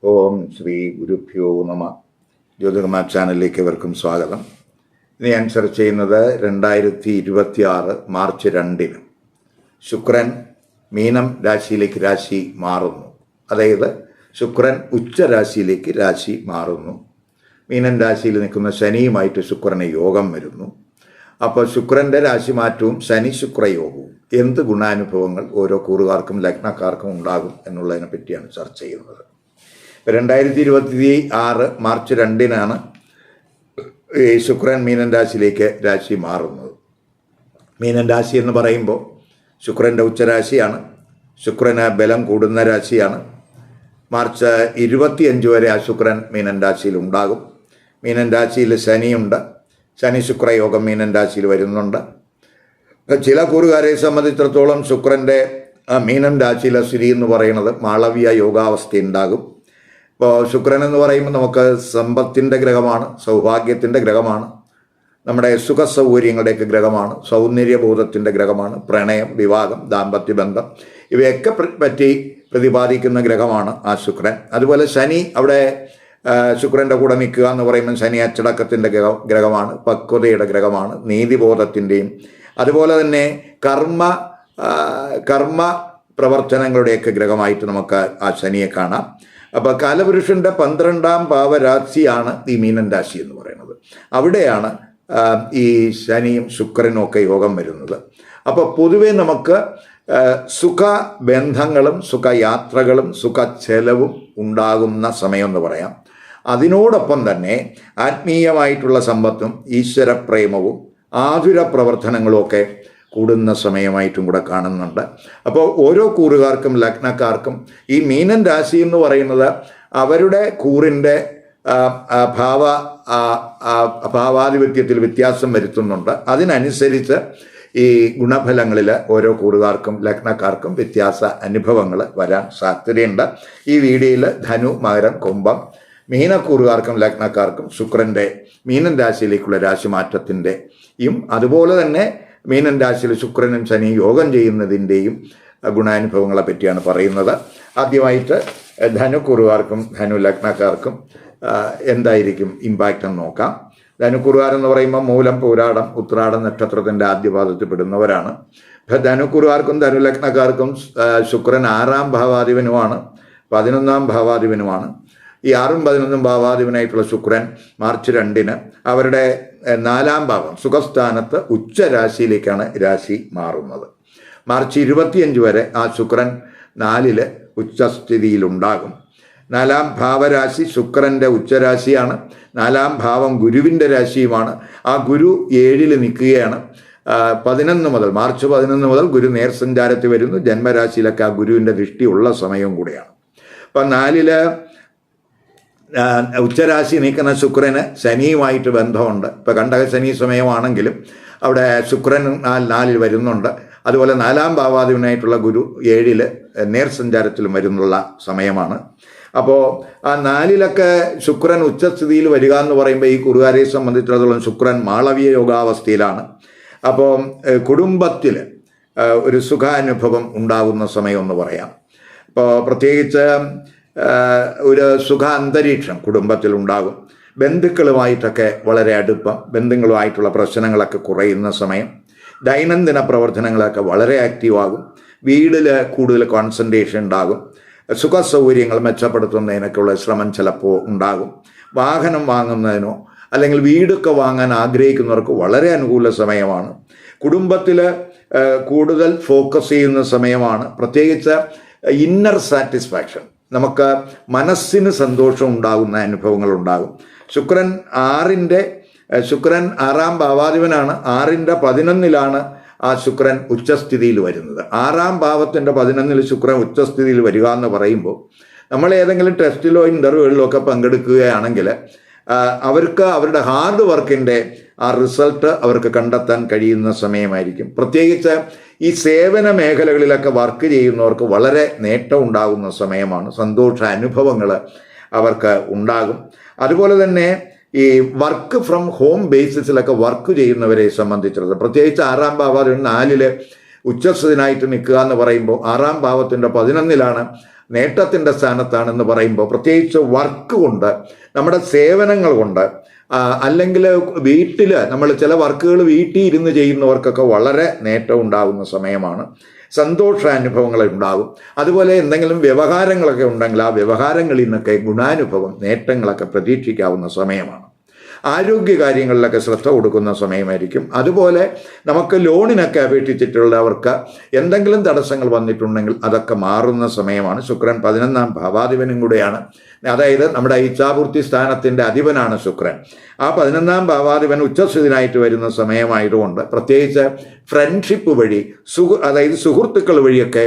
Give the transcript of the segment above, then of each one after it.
ഓം ശ്രീ ഗുരുഭ്യോ നമ. ജ്യോതിർമാ ചാനലിലേക്ക് ഇവർക്കും സ്വാഗതം. ഇന്ന് ഞാൻ ചർച്ച ചെയ്യുന്നത് 2026 മാർച്ച് 2 ശുക്രൻ മീനം രാശിയിലേക്ക് രാശി മാറുന്നു. അതായത് ശുക്രൻ ഉച്ചരാശിയിലേക്ക് രാശി മാറുന്നു. മീനൻ രാശിയിൽ നിൽക്കുന്ന ശനിയുമായിട്ട് ശുക്രന് യോഗം വരുന്നു. അപ്പോൾ ശുക്രൻ്റെ രാശി മാറ്റവും ശനി ശുക്രയോഗവും എന്ത് ഗുണാനുഭവങ്ങൾ ഓരോ കൂറുകാർക്കും ലഗ്നക്കാർക്കും ഉണ്ടാകും എന്നുള്ളതിനെ പറ്റിയാണ് ചർച്ച ചെയ്യുന്നത്. 2026 മാർച്ച് 2 ഈ ശുക്രൻ മീനൻ രാശിയിലേക്ക് രാശി മാറുന്നത്. മീനൻ രാശി എന്ന് പറയുമ്പോൾ ശുക്രൻ്റെ ഉച്ചരാശിയാണ്. ശുക്രന് ബലം കൂടുന്ന രാശിയാണ്. മാർച്ച് 25 വരെ ആ ശുക്രൻ മീനൻ രാശിയിൽ ഉണ്ടാകും. മീനൻ രാശിയിൽ ശനിയുണ്ട്. ശനി ശുക്രയോഗം മീനൻ രാശിയിൽ വരുന്നുണ്ട്. ചില കൂറുകാരെ സംബന്ധിച്ചിടത്തോളം ശുക്രൻ്റെ മീനൻ രാശിയിലെ സ്ഥിതി എന്ന് പറയുന്നത് മാളവീയ യോഗാവസ്ഥ ഉണ്ടാകും. ഇപ്പോൾ ശുക്രൻ എന്ന് പറയുമ്പോൾ നമുക്ക് സമ്പത്തിൻ്റെ ഗ്രഹമാണ്, സൗഭാഗ്യത്തിൻ്റെ ഗ്രഹമാണ്, നമ്മുടെ സുഖ സൗകര്യങ്ങളുടെയൊക്കെ ഗ്രഹമാണ്, സൗന്ദര്യബോധത്തിൻ്റെ ഗ്രഹമാണ്, പ്രണയം, വിവാഹം, ദാമ്പത്യബന്ധം ഇവയൊക്കെ പറ്റി പ്രതിപാദിക്കുന്ന ഗ്രഹമാണ് ആ ശുക്രൻ. അതുപോലെ ശനി അവിടെ ശുക്രൻ്റെ കൂടെ നിൽക്കുക എന്ന് പറയുമ്പോൾ ശനി അച്ചടക്കത്തിൻ്റെ ഗ്രഹമാണ്, പക്വതയുടെ ഗ്രഹമാണ്, നീതിബോധത്തിൻ്റെയും അതുപോലെ തന്നെ കർമ്മ പ്രവർത്തനങ്ങളുടെയൊക്കെ ഗ്രഹമായിട്ട് നമുക്ക് ആ ശനിയെ കാണാം. അപ്പോൾ കാലപുരുഷൻ്റെ 12ാം ഭാവരാശിയാണ് ഈ മീനൻ രാശി എന്ന് പറയുന്നത്. അവിടെയാണ് ഈ ശനിയും ശുക്രനും ഒക്കെ യോഗം വരുന്നത്. അപ്പോൾ പൊതുവെ നമുക്ക് സുഖബന്ധങ്ങളും സുഖയാത്രകളും സുഖച്ചെലവും ഉണ്ടാകുന്ന സമയമെന്ന് പറയാം. അതിനോടൊപ്പം തന്നെ ആത്മീയമായിട്ടുള്ള സമ്പത്തും ഈശ്വരപ്രേമവും ആതുര പ്രവർത്തനങ്ങളും ഒക്കെ കൂടുന്ന സമയമായിട്ടും കൂടെ കാണുന്നുണ്ട്. അപ്പോൾ ഓരോ കൂറുകാർക്കും ലഗ്നക്കാർക്കും ഈ മീനൻ രാശി എന്ന് പറയുന്നത് അവരുടെ കൂറിൻ്റെ ഭാവാധിപത്യത്തിൽ വ്യത്യാസം വരുത്തുന്നുണ്ട്. അതിനനുസരിച്ച് ഈ ഗുണഫലങ്ങളിൽ ഓരോ കൂറുകാർക്കും ലഗ്നക്കാർക്കും വ്യത്യാസ അനുഭവങ്ങൾ വരാൻ സാധ്യതയുണ്ട്. ഈ വീഡിയോയിൽ ധനു, മകരം, കുംഭം മീനക്കൂറുകാർക്കും ലഗ്നക്കാർക്കും ശുക്രൻ്റെ മീനൻ രാശിയിലേക്കുള്ള രാശിമാറ്റത്തിൻ്റെയും അതുപോലെ തന്നെ മീനൻ രാശിയിൽ ശുക്രനും ശനി യോഗം ചെയ്യുന്നതിൻ്റെയും ഗുണാനുഭവങ്ങളെ പറ്റിയാണ് പറയുന്നത്. ആദ്യമായിട്ട് ധനുക്കൂറുകാർക്കും ധനു ലഗ്നക്കാർക്കും എന്തായിരിക്കും ഇമ്പാക്റ്റ് എന്ന് നോക്കാം. ധനുക്കൂറുകാരെന്ന് പറയുമ്പോൾ മൂലം, പൂരാടം, ഉത്രാടം നക്ഷത്രത്തിൻ്റെ ആദ്യപാദത്തിൽ പെടുന്നവരാണ്. ധനുക്കൂറുകാർക്കും ധനു ലഗ്നക്കാർക്കും ശുക്രൻ 6ാം ഭാവാധിപനുമാണ്, 11ാം ഭാവാധിപനുമാണ്. ഈ 6ഉം 11ഉം ഭാവാധിപനായിട്ടുള്ള ശുക്രൻ മാർച്ച് 2 അവരുടെ 4ാം ഭാവം സുഖസ്ഥാനത്ത് ഉച്ചരാശിയിലേക്കാണ് രാശി മാറുന്നത്. മാർച്ച് 25 വരെ ആ ശുക്രൻ 4 ഉച്ചസ്ഥിതിയിലുണ്ടാകും. 4ാം ഭാവരാശി ശുക്രൻ്റെ ഉച്ചരാശിയാണ്. 4ാം ഭാവം ഗുരുവിൻ്റെ രാശിയുമാണ്. ആ ഗുരു 7 നിൽക്കുകയാണ്. 11 മുതൽ മാർച്ച് 11 മുതൽ ഗുരു നേർസഞ്ചാരത്തിൽ വരുന്നു. ജന്മരാശിയിലൊക്കെ ആ ഗുരുവിൻ്റെ ദൃഷ്ടിയുള്ള സമയവും കൂടെയാണ്. അപ്പം 4 ഉച്ചരാശി നിൽക്കുന്ന ശുക്രന് ശനിയുമായിട്ട് ബന്ധമുണ്ട്. ഇപ്പോൾ കണ്ടക ശനി സമയമാണെങ്കിലും അവിടെ ശുക്രൻ 4 വരുന്നുണ്ട്. അതുപോലെ 4ാം ഭാവാധിപനായിട്ടുള്ള ഗുരു 7 നേർസഞ്ചാരത്തിലും വരുന്നുള്ള സമയമാണ്. അപ്പോൾ ആ 4 ശുക്രൻ ഉച്ചസ്ഥിതിയിൽ വരിക എന്ന് പറയുമ്പോൾ ഈ കുറുകാരെ സംബന്ധിച്ചിടത്തോളം ശുക്രൻ മാളവീയ യോഗാവസ്ഥയിലാണ്. അപ്പോൾ കുടുംബത്തിൽ ഒരു സുഖാനുഭവം ഉണ്ടാകുന്ന സമയമെന്ന് പറയാം. അപ്പോൾ പ്രത്യേകിച്ച് ഒരു സുഖ അന്തരീക്ഷം കുടുംബത്തിലുണ്ടാകും. ബന്ധുക്കളുമായിട്ടൊക്കെ വളരെ അടുപ്പം, ബന്ധുക്കളുമായിട്ടുള്ള പ്രശ്നങ്ങളൊക്കെ കുറയുന്ന സമയം. ദൈനംദിന പ്രവർത്തനങ്ങളൊക്കെ വളരെ ആക്റ്റീവാകും. വീടിൽ കൂടുതൽ കോൺസെൻട്രേഷൻ ഉണ്ടാകും. സുഖ സൗകര്യങ്ങൾ മെച്ചപ്പെടുത്തുന്നതിനൊക്കെയുള്ള ശ്രമം ചിലപ്പോൾ ഉണ്ടാകും. വാഹനം വാങ്ങുന്നതിനോ അല്ലെങ്കിൽ വീടൊക്കെ വാങ്ങാൻ ആഗ്രഹിക്കുന്നവർക്ക് വളരെ അനുകൂല സമയമാണ്. കുടുംബത്തിൽ കൂടുതൽ ഫോക്കസ് ചെയ്യുന്ന സമയമാണ്. പ്രത്യേകിച്ച് ഇന്നർ സാറ്റിസ്ഫാക്ഷൻ, നമുക്ക് മനസ്സിന് സന്തോഷം ഉണ്ടാകുന്ന അനുഭവങ്ങൾ ഉണ്ടാകും. ശുക്രൻ 6ാം ഭാവാധിപനാണ്. 6ന്റെ 11ലാണ് ആ ശുക്രൻ ഉച്ചസ്ഥിതിയിൽ വരുന്നത്. 6ാം ഭാവത്തിൻ്റെ 11 ശുക്രൻ ഉച്ചസ്ഥിതിയിൽ വരിക എന്ന് പറയുമ്പോൾ നമ്മൾ ഏതെങ്കിലും ടെസ്റ്റിലോ ഇൻ്റർവ്യൂകളിലോ ഒക്കെ പങ്കെടുക്കുകയാണെങ്കിൽ അവർക്ക് അവരുടെ ഹാർഡ് വർക്കിൻ്റെ ആ റിസൾട്ട് അവർക്ക് കണ്ടെത്താൻ കഴിയുന്ന സമയമായിരിക്കും. പ്രത്യേകിച്ച് ഈ സേവന മേഖലകളിലൊക്കെ വർക്ക് ചെയ്യുന്നവർക്ക് വളരെ നേട്ടം ഉണ്ടാകുന്ന സമയമാണ്. സന്തോഷ അനുഭവങ്ങൾ അവർക്ക് ഉണ്ടാകും. അതുപോലെ തന്നെ ഈ വർക്ക് ഫ്രം ഹോം ബേസിസിലൊക്കെ വർക്ക് ചെയ്യുന്നവരെ സംബന്ധിച്ചിടത്തോളം പ്രത്യേകിച്ച് 6ാം ഭാവാധിപൻ 4 ഉച്ചസ്ഥിതനായിട്ട് നിൽക്കുക എന്ന് പറയുമ്പോൾ 6ാം ഭാവത്തിൻ്റെ 11ലാണ് നേട്ടത്തിൻ്റെ സ്ഥാനത്താണെന്ന് പറയുമ്പോൾ പ്രത്യേകിച്ച് വർക്ക് കൊണ്ട്, നമ്മുടെ സേവനങ്ങൾ കൊണ്ട്, അല്ലെങ്കിൽ വീട്ടിൽ നമ്മൾ ചില വർക്കുകൾ വീട്ടിൽ ഇരുന്ന് ചെയ്യുന്നവർക്കൊക്കെ വളരെ നേട്ടം ഉണ്ടാകുന്ന സമയമാണ്. സന്തോഷാനുഭവങ്ങൾ ഉണ്ടാകും. അതുപോലെ എന്തെങ്കിലും വ്യവഹാരങ്ങളൊക്കെ ഉണ്ടെങ്കിൽ ആ വ്യവഹാരങ്ങളിൽ നിന്നൊക്കെ ഗുണാനുഭവം, നേട്ടങ്ങളൊക്കെ പ്രതീക്ഷിക്കാവുന്ന സമയമാണ്. ആരോഗ്യകാര്യങ്ങളിലൊക്കെ ശ്രദ്ധ കൊടുക്കുന്ന സമയമായിരിക്കും. അതുപോലെ നമുക്ക് ലോണിനൊക്കെ അപേക്ഷിച്ചിട്ടുള്ളവർക്ക് എന്തെങ്കിലും തടസ്സങ്ങൾ വന്നിട്ടുണ്ടെങ്കിൽ അതൊക്കെ മാറുന്ന സമയമാണ്. ശുക്രൻ 11ാം ഭാവാധിപനും കൂടെയാണ്. അതായത് നമ്മുടെ ഇച്ഛാപൂർത്തി സ്ഥാനത്തിൻ്റെ അധിപനാണ് ശുക്രൻ. ആ 11ാം ഭാവാധിപൻ ഉച്ചസ്ഥിതനായിട്ട് വരുന്ന സമയമായതുകൊണ്ട് പ്രത്യേകിച്ച് ഫ്രണ്ട്ഷിപ്പ് വഴി, അതായത് സുഹൃത്തുക്കൾ വഴിയൊക്കെ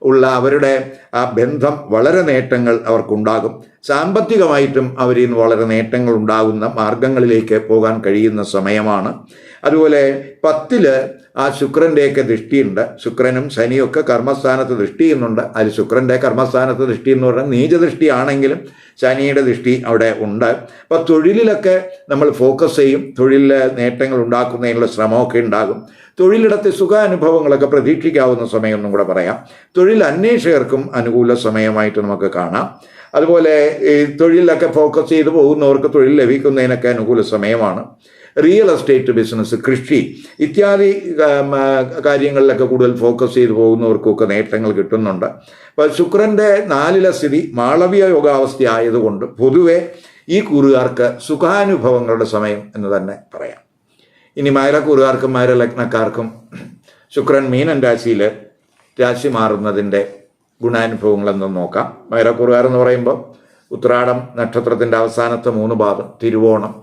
ഉള്ള അവരുടെ ആ ബന്ധം വളരെ നേട്ടങ്ങൾ അവർക്കുണ്ടാകും. സാമ്പത്തികമായിട്ടും അവരിൽ നിന്ന് വളരെ നേട്ടങ്ങൾ ഉണ്ടാകുന്ന മാർഗങ്ങളിലേക്ക് പോകാൻ കഴിയുന്ന സമയമാണ്. അതുപോലെ 10 ആ ശുക്രൻ്റെയൊക്കെ ദൃഷ്ടിയുണ്ട്. ശുക്രനും ശനിയൊക്കെ കർമ്മസ്ഥാനത്ത് ദൃഷ്ടി ചെയ്യുന്നുണ്ട്. അതിൽ ശുക്രൻ്റെ കർമ്മസ്ഥാനത്ത് ദൃഷ്ടി എന്ന് പറഞ്ഞാൽ നീചദൃഷ്ടിയാണെങ്കിലും ശനിയുടെ ദൃഷ്ടി അവിടെ ഉണ്ട്. അപ്പോൾ തൊഴിലിലൊക്കെ നമ്മൾ ഫോക്കസ് ചെയ്യും. തൊഴിലിൽ നേട്ടങ്ങൾ ഉണ്ടാക്കുന്നതിനുള്ള ശ്രമമൊക്കെ ഉണ്ടാകും. തൊഴിലിടത്തെ സുഖാനുഭവങ്ങളൊക്കെ പ്രതീക്ഷിക്കാവുന്ന സമയമെന്നും കൂടെ പറയാം. തൊഴിൽ അന്വേഷകർക്കും അനുകൂല സമയമായിട്ട് നമുക്ക് കാണാം. അതുപോലെ ഈ തൊഴിലൊക്കെ ഫോക്കസ് ചെയ്ത് പോകുന്നവർക്ക് തൊഴിൽ ലഭിക്കുന്നതിനൊക്കെ അനുകൂല സമയമാണ്. റിയൽ എസ്റ്റേറ്റ് ബിസിനസ്, കൃഷി ഇത്യാദി കാര്യങ്ങളിലൊക്കെ കൂടുതൽ ഫോക്കസ് ചെയ്ത് പോകുന്നവർക്കൊക്കെ നേട്ടങ്ങൾ കിട്ടുന്നുണ്ട്. അപ്പോൾ ശുക്രൻ്റെ 4ലെ സ്ഥിതി മാളവ്യ യോഗാവസ്ഥ ആയതുകൊണ്ട് പൊതുവെ ഈ കൂറുകാർക്ക് സുഖാനുഭവങ്ങളുടെ സമയം എന്ന് തന്നെ പറയാം. ഇനി മകരക്കൂറുകാർക്കും മകരലഗ്നക്കാർക്കും ശുക്രൻ മീനൻ രാശിയിൽ രാശി മാറുന്നതിൻ്റെ ഗുണാനുഭവങ്ങളെന്ന് നോക്കാം. മകരക്കൂറുകാരെന്ന് പറയുമ്പോൾ ഉത്രാടം നക്ഷത്രത്തിൻ്റെ അവസാനത്തെ 3 പാദം, തിരുവോണം,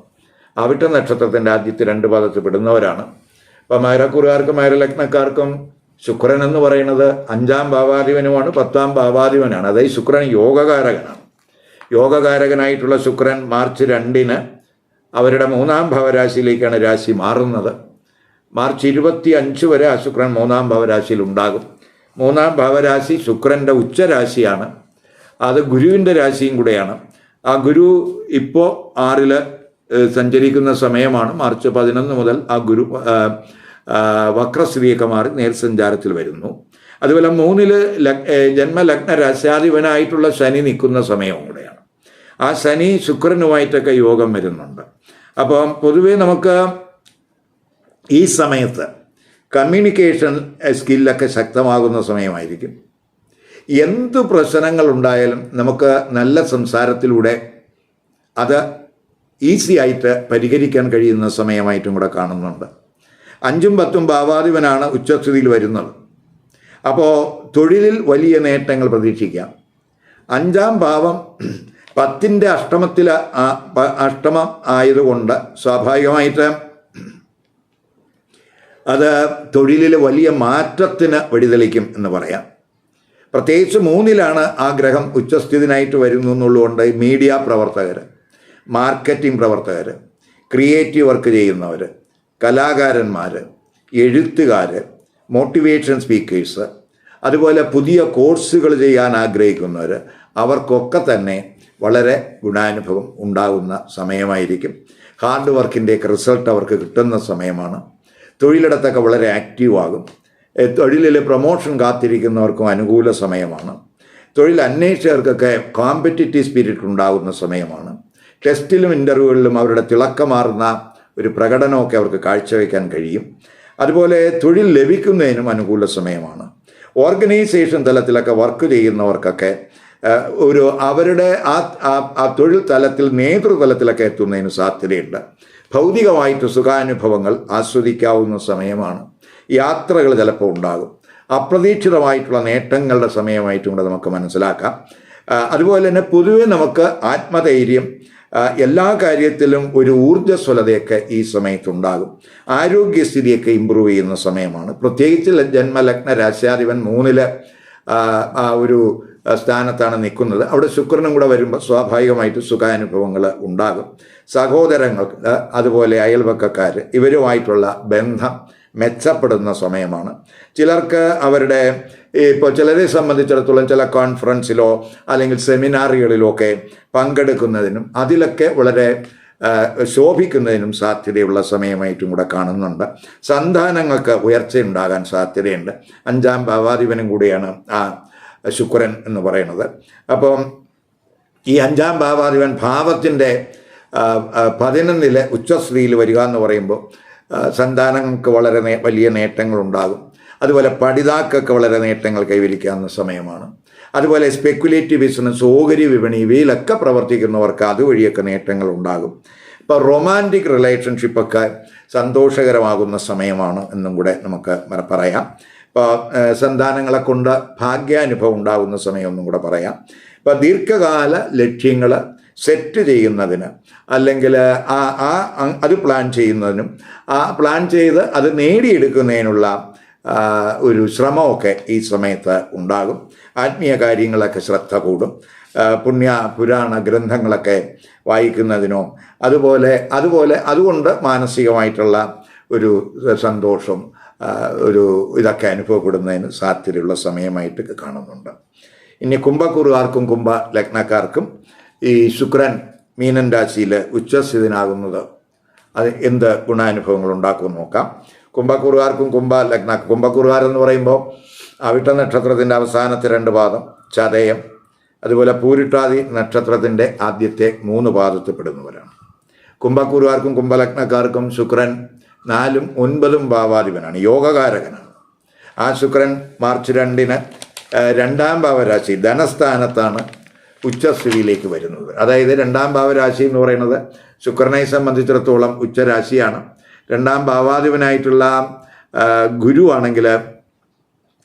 അവിട്ട നക്ഷത്രത്തിൻ്റെ ആദ്യത്തെ 2 പാദത്തിൽ പെടുന്നവരാണ്. അപ്പോൾ മകരക്കൂറുകാർക്കും മകരലഗ്നക്കാർക്കും ശുക്രൻ എന്ന് പറയുന്നത് 5ാം ഭാവാധിപനുമാണ്, 10ാം ഭാവാധിപനാണ്. അതായത് ശുക്രൻ യോഗകാരകനാണ്. യോഗകാരകനായിട്ടുള്ള ശുക്രൻ മാർച്ച് 2-ന് അവരുടെ 3ാം ഭാവരാശിയിലേക്കാണ് രാശി മാറുന്നത്. മാർച്ച് 25 വരെ ആ ശുക്രൻ 3ാം ഭാവരാശിയിൽ ഉണ്ടാകും. 3ാം ഭാവരാശി ശുക്രൻ്റെ ഉച്ചരാശിയാണ്. അത് ഗുരുവിൻ്റെ രാശിയും കൂടെയാണ്. ആ ഗുരു ഇപ്പോൾ 6-ൽ സഞ്ചരിക്കുന്ന സമയമാണ്. മാർച്ച് 11 മുതൽ ആ ഗുരു വക്രസ്ഥിതിയൊക്കെ മാറി നേർസഞ്ചാരത്തിൽ വരുന്നു. അതുപോലെ 3-ൽ ജന്മലഗ്ന രാശാധിപനായിട്ടുള്ള ശനി നിൽക്കുന്ന സമയവും കൂടെയാണ്. ആ ശനി ശുക്രനുമായിട്ടൊക്കെ യോഗം വരുന്നുണ്ട്. അപ്പം പൊതുവേ നമുക്ക് ഈ സമയത്ത് കമ്മ്യൂണിക്കേഷൻ സ്കില്ലൊക്കെ ശക്തമാകുന്ന സമയമായിരിക്കും. എന്ത് പ്രശ്നങ്ങളുണ്ടായാലും നമുക്ക് നല്ല സംസാരത്തിലൂടെ അത് ഈസി ആയിട്ട് പരിഹരിക്കാൻ കഴിയുന്ന സമയമായിട്ടും കൂടെ കാണുന്നുണ്ട്. 5ഉം 10ഉം ഭാവാധിപനാണ് ഉച്ചസ്ഥിതിയിൽ വരുന്നത്. അപ്പോൾ തൊഴിലിൽ വലിയ നേട്ടങ്ങൾ പ്രതീക്ഷിക്കാം. 5ാം ഭാവം 10ൻ്റെ അഷ്ടമം ആയതുകൊണ്ട് സ്വാഭാവികമായിട്ട് അത് തൊഴിലിൽ വലിയ മാറ്റത്തിന് വഴിതെളിക്കും എന്ന് പറയാം. പ്രത്യേകിച്ച് 3-ലാണ് ആ ഗ്രഹം ഉച്ചസ്ഥിതിനായിട്ട് വരുന്നു എന്നുള്ളതുകൊണ്ട് മീഡിയ പ്രവർത്തകർ, മാർക്കറ്റിംഗ് പ്രവർത്തകർ, ക്രിയേറ്റീവ് വർക്ക് ചെയ്യുന്നവർ, കലാകാരന്മാർ, എഴുത്തുകാർ, മോട്ടിവേഷൻ സ്പീക്കേഴ്സ്, അതുപോലെ പുതിയ കോഴ്സുകൾ ചെയ്യാൻ ആഗ്രഹിക്കുന്നവർ, അവർക്കൊക്കെ തന്നെ വളരെ ഗുണാനുഭവം ഉണ്ടാകുന്ന സമയമായിരിക്കും. ഹാർഡ് വർക്കിൻ്റെയൊക്കെ റിസൾട്ട് അവർക്ക് കിട്ടുന്ന സമയമാണ്. തൊഴിലിടത്തൊക്കെ വളരെ ആക്റ്റീവ് ആകും. തൊഴിലിൽ പ്രൊമോഷൻ കാത്തിരിക്കുന്നവർക്കും അനുകൂല സമയമാണ്. തൊഴിൽ അന്വേഷകർക്കൊക്കെ കോമ്പറ്റിറ്റീവ് സ്പിരിറ്റ് ഉണ്ടാകുന്ന സമയമാണ്. ടെസ്റ്റിലും ഇൻ്റർവ്യൂകളിലും അവരുടെ തിളക്കമാർന്ന ഒരു പ്രകടനമൊക്കെ അവർക്ക് കാഴ്ചവെക്കാൻ കഴിയും. അതുപോലെ തൊഴിൽ ലഭിക്കുന്നതിനും അനുകൂല സമയമാണ്. ഓർഗനൈസേഷൻ തലത്തിലൊക്കെ വർക്ക് ചെയ്യുന്നവർക്കൊക്കെ അവരുടെ ആ തൊഴിൽ തലത്തിൽ നേതൃതലത്തിലൊക്കെ എത്തുന്നതിന് സാധ്യതയുണ്ട്. ഭൗതികമായിട്ട് സുഖാനുഭവങ്ങൾ ആസ്വദിക്കാവുന്ന സമയമാണ്. യാത്രകൾ ചിലപ്പോൾ ഉണ്ടാകും. അപ്രതീക്ഷിതമായിട്ടുള്ള നേട്ടങ്ങളുടെ സമയമായിട്ടും കൂടെ നമുക്ക് മനസ്സിലാക്കാം. അതുപോലെ തന്നെ പൊതുവെ നമുക്ക് ആത്മധൈര്യം, എല്ലാ കാര്യത്തിലും ഒരു ഊർജ്ജസ്വലതയൊക്കെ ഈ സമയത്തുണ്ടാകും. ആരോഗ്യസ്ഥിതിയൊക്കെ ഇമ്പ്രൂവ് ചെയ്യുന്ന സമയമാണ്. പ്രത്യേകിച്ച് ജന്മലഗ്ന രാശ്യാധിപൻ 3-ൽ ആ ഒരു സ്ഥാനത്താണ് നിൽക്കുന്നത്. അവിടെ ശുക്രനും കൂടെ വരുമ്പോൾ സ്വാഭാവികമായിട്ട് സുഖാനുഭവങ്ങൾ ഉണ്ടാകും. സഹോദരങ്ങൾക്ക്, അതുപോലെ അയൽവക്കക്കാർ, ഇവരുമായിട്ടുള്ള ബന്ധം മെച്ചപ്പെടുന്ന സമയമാണ്. ചിലർക്ക് അവരുടെ ഇപ്പോൾ ചിലരെ സംബന്ധിച്ചിടത്തോളം ചില കോൺഫറൻസിലോ അല്ലെങ്കിൽ സെമിനാറുകളിലോ ഒക്കെ പങ്കെടുക്കുന്നതിനും അതിലൊക്കെ വളരെ ശോഭിക്കുന്നതിനും സാധ്യതയുള്ള സമയമായിട്ടും കൂടെ കാണുന്നുണ്ട്. സന്താനങ്ങൾക്ക് ഉയർച്ചയുണ്ടാകാൻ സാധ്യതയുണ്ട്. 5ാം ഭാവാധിപനും കൂടിയാണ് ആ ശുക്രൻ എന്ന് പറയുന്നത്. അപ്പം ഈ 5-ാം ഭാവാധിപൻ ഭാവത്തിൻ്റെ 11 ഉച്ചസ്ഥിതിയിൽ വരിക എന്ന് പറയുമ്പോൾ സന്താനങ്ങൾക്ക് വളരെ വലിയ നേട്ടങ്ങളുണ്ടാകും. അതുപോലെ പഠിതാക്കൾക്ക് വളരെ നേട്ടങ്ങൾ കൈവരിക്കാവുന്ന സമയമാണ്. അതുപോലെ സ്പെക്കുലേറ്റീവ് ബിസിനസ്, ഓഹരി വിപണി, ഇവയിലൊക്കെ പ്രവർത്തിക്കുന്നവർക്ക് അതുവഴിയൊക്കെ നേട്ടങ്ങൾ ഉണ്ടാകും. ഇപ്പോൾ റൊമാൻറ്റിക് റിലേഷൻഷിപ്പൊക്കെ സന്തോഷകരമാകുന്ന സമയമാണ് എന്നും കൂടെ നമുക്ക് പറയാം. ഇപ്പോൾ സന്താനങ്ങളെ കൊണ്ട് ഭാഗ്യാനുഭവം ഉണ്ടാകുന്ന സമയം ഒന്നും കൂടെ പറയാം. ഇപ്പോൾ ദീർഘകാല ലക്ഷ്യങ്ങൾ സെറ്റ് ചെയ്യുന്നതിന് അല്ലെങ്കിൽ അത് പ്ലാൻ ചെയ്യുന്നതിനും പ്ലാൻ ചെയ്ത് അത് നേടിയെടുക്കുന്നതിനുള്ള ഒരു ശ്രമമൊക്കെ ഈ സമയത്ത് ഉണ്ടാകും. ആത്മീയ കാര്യങ്ങളൊക്കെ ശ്രദ്ധ കൂടും. പുരാണ ഗ്രന്ഥങ്ങളൊക്കെ വായിക്കുന്നതിനോ അതുകൊണ്ട് മാനസികമായിട്ടുള്ള ഒരു സന്തോഷം ഇതൊക്കെ അനുഭവപ്പെടുന്നതിന് സാധ്യതയുള്ള സമയമായിട്ട് കാണുന്നുണ്ട്. ഇനി കുംഭക്കൂറുകാർക്കും കുംഭ ലഗ്നക്കാർക്കും ഈ ശുക്രൻ മീനൻ രാശിയിൽ ഉച്ചസ്ഥിതനാകുന്നത് അത് എന്ത് ഗുണാനുഭവങ്ങൾ ഉണ്ടാക്കുമെന്ന് നോക്കാം. കുംഭക്കൂറുകാർക്കും കുംഭക്കൂറുകാരെന്ന് പറയുമ്പോൾ അവിട്ട നക്ഷത്രത്തിൻ്റെ അവസാനത്തെ 2 പാദം, ചതയം, അതുപോലെ പൂരിട്ടാതി നക്ഷത്രത്തിൻ്റെ ആദ്യത്തെ 3 പാദത്തിൽ പെടുന്നവരാണ്. കുംഭക്കൂറുകാർക്കും കുംഭലഗ്നക്കാർക്കും ശുക്രൻ 4ഉം 9ഉം ഭാവാധിപനാണ്, യോഗകാരകനാണ്. ആ ശുക്രൻ മാർച്ച് 2-ന് 2-ാം ഭാവരാശി ധനസ്ഥാനത്താണ് ഉച്ചസ്ഥിതിയിലേക്ക് വരുന്നത്. അതായത് 2-ാം ഭാവരാശി എന്ന് പറയുന്നത് ശുക്രനെ സംബന്ധിച്ചിടത്തോളം ഉച്ചരാശിയാണ്. 2-ാം ഭാവാധിപനായിട്ടുള്ള ഗുരു ആണെങ്കിൽ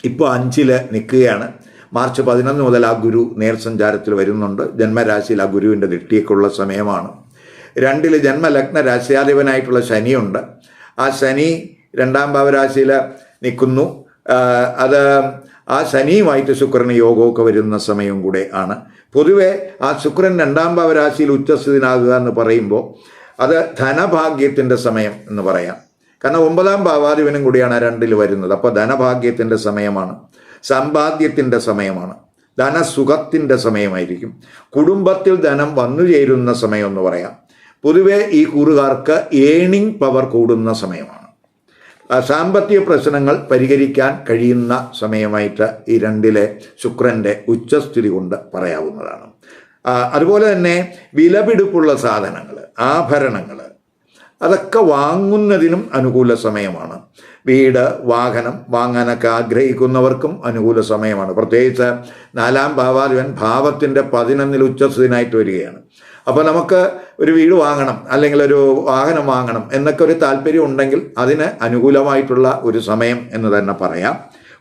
ഇപ്പോൾ 5-ൽ നിൽക്കുകയാണ്. മാർച്ച് 11 മുതൽ ആ ഗുരു നേർസഞ്ചാരത്തിൽ വരുന്നുണ്ട്. ജന്മരാശിയിൽ ആ ഗുരുവിൻ്റെ ദൃഷ്ടിയൊക്കെയുള്ള സമയമാണ്. 2-ൽ ജന്മലഗ്ന രാശ്യാധിപനായിട്ടുള്ള ശനിയുണ്ട്. ആ ശനി 2-ാം ഭാവരാശിയിൽ നിൽക്കുന്നു. അത് ആ ശനിയുമായിട്ട് ശുക്രന് യോഗമൊക്കെ വരുന്ന സമയം കൂടെ ആണ്. പൊതുവെ ആ ശുക്രൻ 2-ാം ഭാവരാശിയിൽ ഉച്ചസ്ഥിതനാകുക എന്ന് പറയുമ്പോൾ അത് ധനഭാഗ്യത്തിൻ്റെ സമയം എന്ന് പറയാം. കാരണം 9-ാം ഭാവാധിപനും കൂടിയാണ് 2-ൽ വരുന്നത്. അപ്പോൾ ധനഭാഗ്യത്തിൻ്റെ സമയമാണ്, സമ്പാദ്യത്തിൻ്റെ സമയമാണ്, ധനസുഖത്തിൻ്റെ സമയമായിരിക്കും. കുടുംബത്തിൽ ധനം വന്നു ചേരുന്ന സമയം എന്ന് പറയാം. പൊതുവെ ഈ കൂറുകാർക്ക് ഏണിംഗ് പവർ കൂടുന്ന സമയമാണ്. സാമ്പത്തിക പ്രശ്നങ്ങൾ പരിഹരിക്കാൻ കഴിയുന്ന സമയമായിട്ട് ഈ 2-ലെ ശുക്രൻ്റെ ഉച്ചസ്ഥിതി കൊണ്ട് പറയാവുന്നതാണ്. അതുപോലെ തന്നെ വിലപിടിപ്പുള്ള സാധനങ്ങൾ, ആഭരണങ്ങൾ അതൊക്കെ വാങ്ങുന്നതിനും അനുകൂല സമയമാണ്. വീട്, വാഹനം വാങ്ങാനൊക്കെ ആഗ്രഹിക്കുന്നവർക്കും അനുകൂല സമയമാണ്. പ്രത്യേകിച്ച് 4-ാം ഭാവാധിപൻ ഭാവത്തിൻ്റെ 11-ൽ ഉച്ചസ്ഥിതനായിട്ട് വരികയാണ്. അപ്പോൾ നമുക്ക് ഒരു വീട് വാങ്ങണം അല്ലെങ്കിൽ ഒരു വാഹനം വാങ്ങണം എന്നൊക്കെ ഒരു താല്പര്യം ഉണ്ടെങ്കിൽ അതിന് അനുകൂലമായിട്ടുള്ള ഒരു സമയം എന്ന് തന്നെ പറയാം.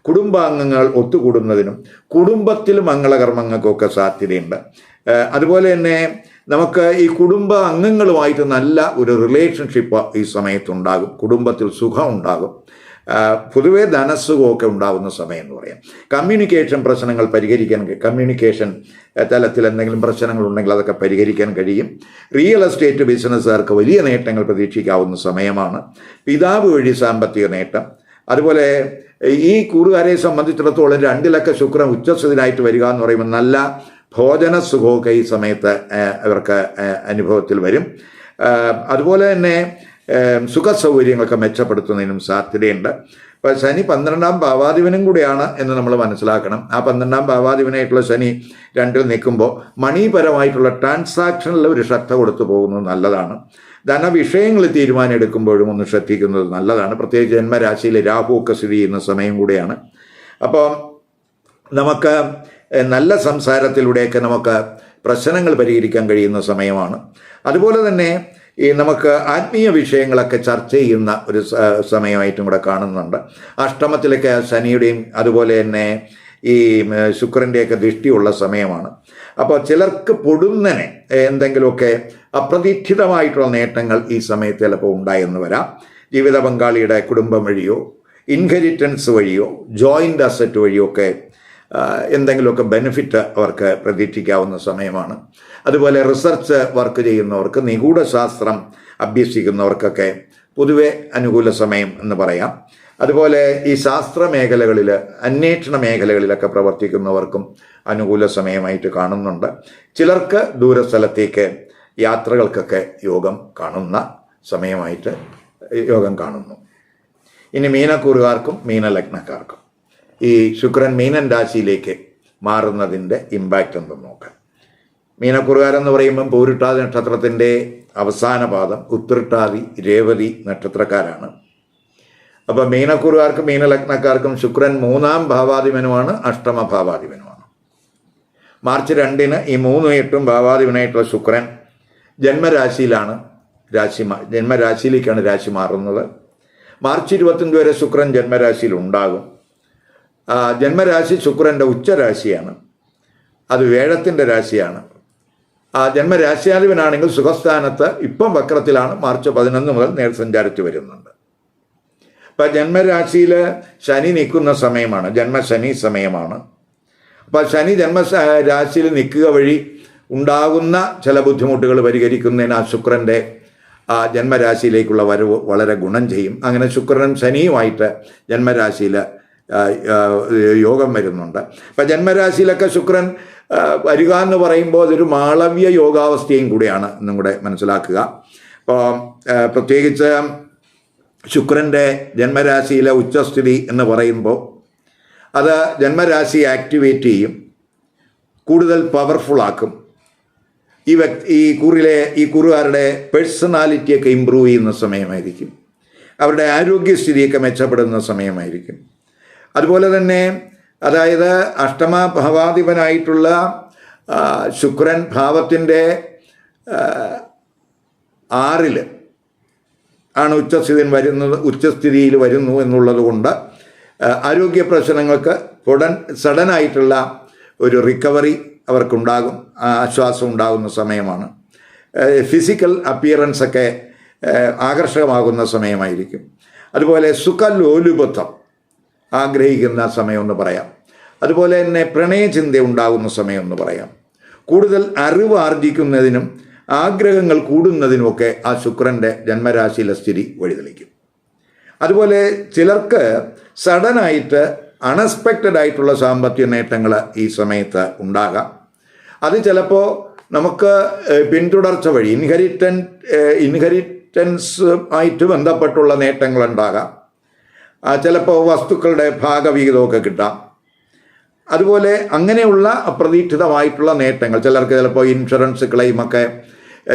കുടുംബാംഗങ്ങൾ ഒത്തുകൂടുന്നതിനും കുടുംബത്തിൽ മംഗളകർമ്മങ്ങൾക്കൊക്കെ സാധ്യതയുണ്ട്. അതുപോലെ തന്നെ നമുക്ക് ഈ കുടുംബ അംഗങ്ങളുമായിട്ട് നല്ല ഒരു റിലേഷൻഷിപ്പ് ഈ സമയത്തുണ്ടാകും. കുടുംബത്തിൽ സുഖം ഉണ്ടാകും. പൊതുവെ ധനസുഖമൊക്കെ ഉണ്ടാകുന്ന സമയം എന്ന് പറയാം. കമ്മ്യൂണിക്കേഷൻ പ്രശ്നങ്ങൾ പരിഹരിക്കാൻ, കമ്മ്യൂണിക്കേഷൻ തലത്തിൽ എന്തെങ്കിലും പ്രശ്നങ്ങൾ ഉണ്ടെങ്കിൽ അതൊക്കെ പരിഹരിക്കാൻ കഴിയും. റിയൽ എസ്റ്റേറ്റ് ബിസിനസ്സുകാർക്ക് വലിയ നേട്ടങ്ങൾ പ്രതീക്ഷിക്കാവുന്ന സമയമാണ്. പിതാവ് വഴി സാമ്പത്തിക നേട്ടം. അതുപോലെ ഈ കൂറുകാരെ സംബന്ധിച്ചിടത്തോളം 2-ലൊക്കെ ശുക്രൻ ഉച്ചസ്ഥിതനായിട്ട് വരിക എന്ന് പറയുമ്പോൾ നല്ല ഭോജന സുഖമൊക്കെ ഈ സമയത്ത് അവർക്ക് അനുഭവത്തിൽ വരും. അതുപോലെ തന്നെ സുഖ സൗകര്യങ്ങളൊക്കെ മെച്ചപ്പെടുത്തുന്നതിനും സാധ്യതയുണ്ട്. അപ്പോൾ ശനി 12-ാം ഭാവാധിപനും കൂടിയാണ് എന്ന് നമ്മൾ മനസ്സിലാക്കണം. ആ 12-ാം ഭാവാധിപനായിട്ടുള്ള ശനി 2-ൽ നിൽക്കുമ്പോൾ മണിപരമായിട്ടുള്ള ട്രാൻസാക്ഷനിൽ ഒരു ശ്രദ്ധ കൊടുത്തു പോകുന്നത് നല്ലതാണ്. ധനവിഷയങ്ങൾ തീരുമാനം എടുക്കുമ്പോഴും ഒന്ന് ശ്രദ്ധിക്കുന്നത് നല്ലതാണ്. പ്രത്യേകിച്ച് ജന്മരാശിയിൽ രാഹുവൊക്കെ സ്ഥിതി ചെയ്യുന്ന സമയം കൂടിയാണ്. അപ്പോൾ നമുക്ക് നല്ല സംസാരത്തിലൂടെയൊക്കെ നമുക്ക് പ്രശ്നങ്ങൾ പരിഹരിക്കാൻ കഴിയുന്ന സമയമാണ്. അതുപോലെ തന്നെ ഈ നമുക്ക് ആത്മീയ വിഷയങ്ങളൊക്കെ ചർച്ച ചെയ്യുന്ന ഒരു സമയമായിട്ടും കൂടെ കാണുന്നുണ്ട്. അഷ്ടമത്തിലൊക്കെ ശനിയുടെയും അതുപോലെ തന്നെ ഈ ശുക്രൻ്റെയൊക്കെ ദൃഷ്ടിയുള്ള സമയമാണ്. അപ്പോൾ ചിലർക്ക് പൊടുന്നനെ എന്തെങ്കിലുമൊക്കെ അപ്രതീക്ഷിതമായിട്ടുള്ള നേട്ടങ്ങൾ ഈ സമയത്ത് ചിലപ്പോൾ ഉണ്ടായെന്ന് വരാം. ജീവിത പങ്കാളിയുടെ കുടുംബം വഴിയോ ഇൻഹെറിറ്റൻസ് വഴിയോ ജോയിൻ്റ് അസറ്റ് വഴിയോ ഒക്കെ എന്തെങ്കിലുമൊക്കെ ബെനിഫിറ്റ് അവർക്ക് പ്രതീക്ഷിക്കാവുന്ന സമയമാണ്. അതുപോലെ റിസർച്ച് വർക്ക് ചെയ്യുന്നവർക്ക്, നിഗൂഢശാസ്ത്രം അഭ്യസിക്കുന്നവർക്കൊക്കെ പൊതുവെ അനുകൂല സമയം എന്ന് പറയാം. അതുപോലെ ഈ ശാസ്ത്ര മേഖലകളിൽ, അന്വേഷണ മേഖലകളിലൊക്കെ പ്രവർത്തിക്കുന്നവർക്കും അനുകൂല സമയമായിട്ട് കാണുന്നുണ്ട്. ചിലർക്ക് ദൂരസ്ഥലത്തേക്ക് യാത്രകൾക്കൊക്കെ യോഗം കാണുന്ന സമയമായിട്ട് യോഗം കാണുന്നു. ഇനി മീനക്കൂറുകാർക്കും മീനലഗ്നക്കാർക്കും ഈ ശുക്രൻ മീനൻ രാശിയിലേക്ക് മാറുന്നതിൻ്റെ ഇമ്പാക്റ്റ് എന്തെന്ന് നോക്കാം. മീനക്കുറുകാരെന്ന് പറയുമ്പം പൂരുട്ടാതി നക്ഷത്രത്തിൻ്റെ അവസാന പാദം ഉത്രട്ടാതി രേവതി നക്ഷത്രക്കാരാണ്. അപ്പോൾ മീനക്കുറുകാർക്കും മീനലഗ്നക്കാർക്കും ശുക്രൻ 3-ാം ഭാവാധിപനുമാണ്, അഷ്ടമ ഭാവാധിപനുമാണ്. മാർച്ച് 2-ന് ഈ 3, 8 ഭാവാധിപനായിട്ടുള്ള ശുക്രൻ ജന്മരാശിയിലാണ് ജന്മരാശിയിലേക്കാണ് രാശി മാറുന്നത്. മാർച്ച് 25 വരെ ശുക്രൻ ജന്മരാശിയിൽ ഉണ്ടാകും. ജന്മരാശി ശുക്രൻ്റെ ഉച്ചരാശിയാണ്, അത് വേഴത്തിൻ്റെ രാശിയാണ്. ജന്മരാശ്യാധിപനാണെങ്കിൽ സുഖസ്ഥാനത്ത് ഇപ്പം വക്രത്തിലാണ്, മാർച്ച് 11 മുതൽ നേർസഞ്ചാരത്തിൽ വരുന്നുണ്ട്. അപ്പം ജന്മരാശിയിൽ ശനി നിൽക്കുന്ന സമയമാണ്, ജന്മശനി സമയമാണ്. അപ്പം ശനി ജന്മരാശിയിൽ നിൽക്കുക വഴി ഉണ്ടാകുന്ന ചില ബുദ്ധിമുട്ടുകൾ പരിഹരിക്കുന്നതിന് ആ ശുക്രൻ്റെ ജന്മരാശിയിലേക്കുള്ള വരവ് വളരെ ഗുണം ചെയ്യും. അങ്ങനെ ശുക്രനും ശനിയുമായിട്ട് ജന്മരാശിയിൽ യോഗം വരുന്നുണ്ട്. അപ്പം ജന്മരാശിയിലൊക്കെ ശുക്രൻ വരിക എന്ന് പറയുമ്പോൾ അതൊരു മാളവ്യ യോഗാവസ്ഥയും കൂടിയാണ് എന്നും കൂടെ മനസ്സിലാക്കുക. അപ്പോൾ പ്രത്യേകിച്ച് ശുക്രൻ്റെ ജന്മരാശിയിലെ ഉച്ചസ്ഥിതി എന്ന് പറയുമ്പോൾ അത് ജന്മരാശി ആക്ടിവേറ്റ് ചെയ്യും, കൂടുതൽ പവർഫുള്ളാക്കും. ഈ കുറുകാരുടെ പേഴ്സണാലിറ്റിയൊക്കെ ഇമ്പ്രൂവ് ചെയ്യുന്ന സമയമായിരിക്കും, അവരുടെ ആരോഗ്യസ്ഥിതിയൊക്കെ മെച്ചപ്പെടുന്ന സമയമായിരിക്കും. അതുപോലെ തന്നെ അതായത് അഷ്ടമ ഭാവാധിപനായിട്ടുള്ള ശുക്രൻ ഭാവത്തിൻ്റെ 6-ൽ ആണ് ഉച്ചസ്ഥിതിയിൽ വരുന്നു എന്നുള്ളത് കൊണ്ട് ആരോഗ്യ പ്രശ്നങ്ങൾക്ക് സഡനായിട്ടുള്ള ഒരു റിക്കവറി അവർക്കുണ്ടാകും, ആശ്വാസം ഉണ്ടാകുന്ന സമയമാണ്. ഫിസിക്കൽ അപ്പിയറൻസൊക്കെ ആകർഷകമാകുന്ന സമയമായിരിക്കും. അതുപോലെ സുഖലോലുപത്വം ആഗ്രഹിക്കുന്ന സമയമെന്ന് പറയാം. അതുപോലെ തന്നെ പ്രണയചിന്ത ഉണ്ടാകുന്ന സമയമെന്ന് പറയാം. കൂടുതൽ അറിവ് ആർജിക്കുന്നതിനും ആഗ്രഹങ്ങൾ കൂടുന്നതിനുമൊക്കെ ആ ശുക്രൻ്റെ ജന്മരാശിയിലെ സ്ഥിതി വഴിതെളിക്കും. അതുപോലെ ചിലർക്ക് സഡനായിട്ട് അൺഎക്സ്പെക്റ്റഡ് ആയിട്ടുള്ള സാമ്പത്തിക നേട്ടങ്ങൾ ഈ സമയത്ത് ഉണ്ടാകാം. അത് ചിലപ്പോൾ നമുക്ക് പിന്തുടർച്ച വഴി ഇൻഹെറിറ്റൻസ് ആയിട്ട് ബന്ധപ്പെട്ടുള്ള നേട്ടങ്ങളുണ്ടാകാം. ചിലപ്പോൾ വസ്തുക്കളുടെ ഭാഗവിഹിതമൊക്കെ കിട്ടാം. അതുപോലെ അങ്ങനെയുള്ള അപ്രതീക്ഷിതമായിട്ടുള്ള നേട്ടങ്ങൾ, ചിലർക്ക് ചിലപ്പോൾ ഇൻഷുറൻസ് ക്ലെയിമൊക്കെ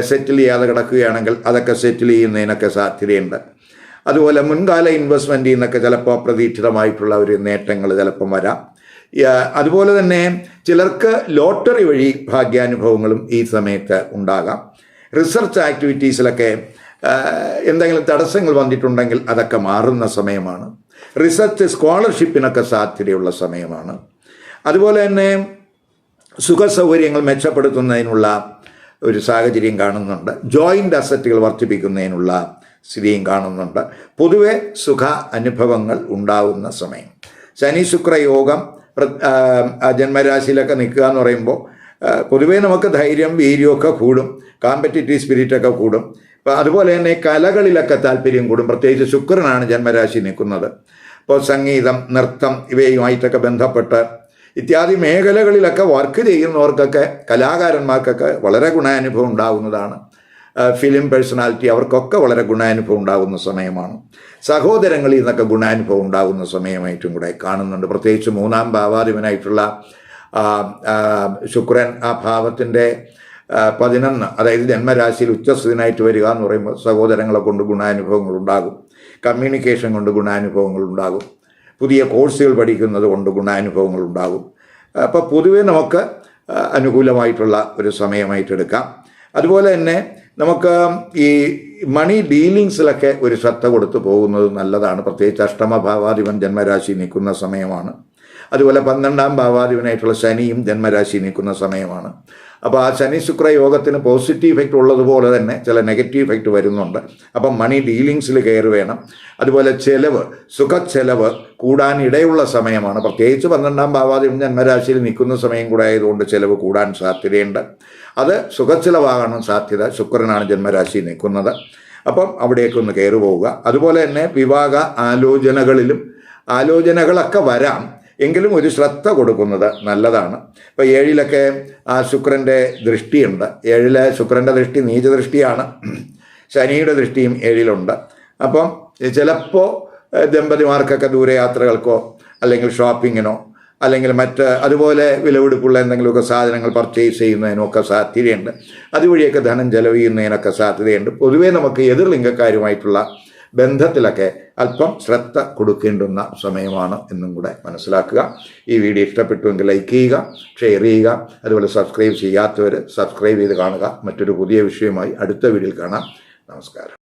സെറ്റിൽ ചെയ്യാതെ കിടക്കുകയാണെങ്കിൽ അതൊക്കെ സെറ്റിൽ ചെയ്യുന്നതിനൊക്കെ സാധ്യതയുണ്ട്. അതുപോലെ മുൻകാല ഇൻവെസ്റ്റ്മെൻറ്റിൽ നിന്നൊക്കെ ചിലപ്പോൾ അപ്രതീക്ഷിതമായിട്ടുള്ള ഒരു നേട്ടങ്ങൾ ചിലപ്പം വരാം. അതുപോലെ തന്നെ ചിലർക്ക് ലോട്ടറി വഴി ഭാഗ്യാനുഭവങ്ങളും ഈ സമയത്ത് ഉണ്ടാകാം. റിസർച്ച് ആക്ടിവിറ്റീസിലൊക്കെ എന്തെങ്കിലും തടസ്സങ്ങൾ വന്നിട്ടുണ്ടെങ്കിൽ അതൊക്കെ മാറുന്ന സമയമാണ്. റിസർച്ച് സ്കോളർഷിപ്പിനൊക്കെ സാധ്യതയുള്ള സമയമാണ്. അതുപോലെ തന്നെ സുഖസൗകര്യങ്ങൾ മെച്ചപ്പെടുത്തുന്നതിനുള്ള ഒരു സാഹചര്യം കാണുന്നുണ്ട്. ജോയിൻ്റ് അസറ്റുകൾ വർദ്ധിപ്പിക്കുന്നതിനുള്ള സ്ഥിതിയും കാണുന്നുണ്ട്. പൊതുവെ സുഖ അനുഭവങ്ങൾ ഉണ്ടാവുന്ന സമയം. ശനി ശുക്ര യോഗം ജന്മരാശിയിലൊക്കെ നിൽക്കുക എന്ന് പറയുമ്പോൾ പൊതുവേ നമുക്ക് ധൈര്യം വീര്യമൊക്കെ കൂടും, കോമ്പറ്റിറ്റീവ് സ്പിരിറ്റൊക്കെ കൂടും. അപ്പോൾ അതുപോലെ തന്നെ കലകളിലൊക്കെ താല്പര്യം കൂടും. പ്രത്യേകിച്ച് ശുക്രനാണ് ജന്മരാശി നിൽക്കുന്നത്. അപ്പോൾ സംഗീതം, നൃത്തം ഇവയുമായിട്ടൊക്കെ ബന്ധപ്പെട്ട് ഇത്യാദി മേഖലകളിലൊക്കെ വർക്ക് ചെയ്യുന്നവർക്കൊക്കെ, കലാകാരന്മാർക്കൊക്കെ വളരെ ഗുണാനുഭവം ഉണ്ടാകുന്നതാണ്. ഫിലിം പേഴ്സണാലിറ്റി അവർക്കൊക്കെ വളരെ ഗുണാനുഭവം ഉണ്ടാകുന്ന സമയമാണ്. സഹോദരങ്ങളിൽ നിന്നൊക്കെ ഗുണാനുഭവം ഉണ്ടാകുന്ന സമയമായിട്ടും കൂടെ കാണുന്നുണ്ട്. പ്രത്യേകിച്ച് 3-ാം ഭാവാധിപനായിട്ടുള്ള ശുക്രൻ ആ ഭാവത്തിൻ്റെ 11, അതായത് ജന്മരാശിയിൽ ഉച്ചസ്ഥിതിനായിട്ട് വരിക എന്ന് പറയുമ്പോൾ സഹോദരങ്ങളെ കൊണ്ട് ഗുണാനുഭവങ്ങൾ ഉണ്ടാകും, കമ്മ്യൂണിക്കേഷൻ കൊണ്ട് ഗുണാനുഭവങ്ങൾ ഉണ്ടാകും, പുതിയ കോഴ്സുകൾ പഠിക്കുന്നത് കൊണ്ട് ഗുണാനുഭവങ്ങൾ ഉണ്ടാകും. അപ്പോൾ പൊതുവെ നമുക്ക് അനുകൂലമായിട്ടുള്ള ഒരു സമയമായിട്ട് എടുക്കാം. അതുപോലെ തന്നെ നമുക്ക് ഈ മണി ഡീലിങ്സിലൊക്കെ ഒരു ശ്രദ്ധ കൊടുത്തു പോകുന്നത് നല്ലതാണ്. പ്രത്യേകിച്ച് അഷ്ടമ ഭാവാധിപൻ ജന്മരാശി നിൽക്കുന്ന സമയമാണ്. അതുപോലെ 12-ാം ഭാവാധിപനായിട്ടുള്ള ശനിയും ജന്മരാശി നിൽക്കുന്ന സമയമാണ്. അപ്പോൾ ആ ശനി ശുക്ര യോഗത്തിന് പോസിറ്റീവ് ഇഫക്റ്റ് ഉള്ളതുപോലെ തന്നെ ചില നെഗറ്റീവ് ഇഫക്റ്റ് വരുന്നുണ്ട്. അപ്പം മണി ഡീലിങ്സിൽ കെയർ വേണം. അതുപോലെ സുഖച്ചെലവ് കൂടാനിടയുള്ള സമയമാണ്. പ്രത്യേകിച്ച് 12-ാം ഭാവാധിപൻ ജന്മരാശിയിൽ നിൽക്കുന്ന സമയം കൂടെ ആയതുകൊണ്ട് ചിലവ് കൂടാൻ സാധ്യതയുണ്ട്. അത് സുഖച്ചെലവാകാനും സാധ്യത. ശുക്രനാണ് ജന്മരാശി നിൽക്കുന്നത്. അപ്പം അവിടേക്കൊന്ന് കയറി പോവുക. അതുപോലെ തന്നെ വിവാഹ ആലോചനകളൊക്കെ വരാം, എങ്കിലും ഒരു ശ്രദ്ധ കൊടുക്കുന്നത് നല്ലതാണ്. ഇപ്പോൾ 7-ലൊക്കെ ആ ശുക്രൻ്റെ ദൃഷ്ടിയുണ്ട്. 7-ലെ ശുക്രൻ്റെ ദൃഷ്ടി നീചദൃഷ്ടിയാണ്. ശനിയുടെ ദൃഷ്ടിയും 7-ലുണ്ട്. അപ്പം ചിലപ്പോൾ ദമ്പതിമാർക്കൊക്കെ ദൂരയാത്രകൾക്കോ അല്ലെങ്കിൽ ഷോപ്പിങ്ങിനോ അല്ലെങ്കിൽ മറ്റ് അതുപോലെ വിലപിടിപ്പുള്ള എന്തെങ്കിലുമൊക്കെ സാധനങ്ങൾ പർച്ചേസ് ചെയ്യുന്നതിനൊക്കെ സാധ്യതയുണ്ട്. അതുവഴിയൊക്കെ ധനം ചെലവ് ചെയ്യുന്നതിനൊക്കെ സാധ്യതയുണ്ട്. പൊതുവേ നമുക്ക് എതിർലിംഗക്കാരുമായിട്ടുള്ള ബന്ധത്തിലൊക്കെ അല്പം ശ്രദ്ധ കൊടുക്കേണ്ടുന്ന സമയമാണ് എന്നും കൂടെ മനസ്സിലാക്കുക. ഈ വീഡിയോ ഇഷ്ടപ്പെട്ടുവെങ്കിൽ ലൈക്ക് ചെയ്യുക, ഷെയർ ചെയ്യുക. അതുപോലെ സബ്സ്ക്രൈബ് ചെയ്യാത്തവർ സബ്സ്ക്രൈബ് ചെയ്ത് കാണുക. മറ്റൊരു പുതിയ വിഷയവുമായി അടുത്ത വീഡിയോയിൽ കാണാം. നമസ്കാരം.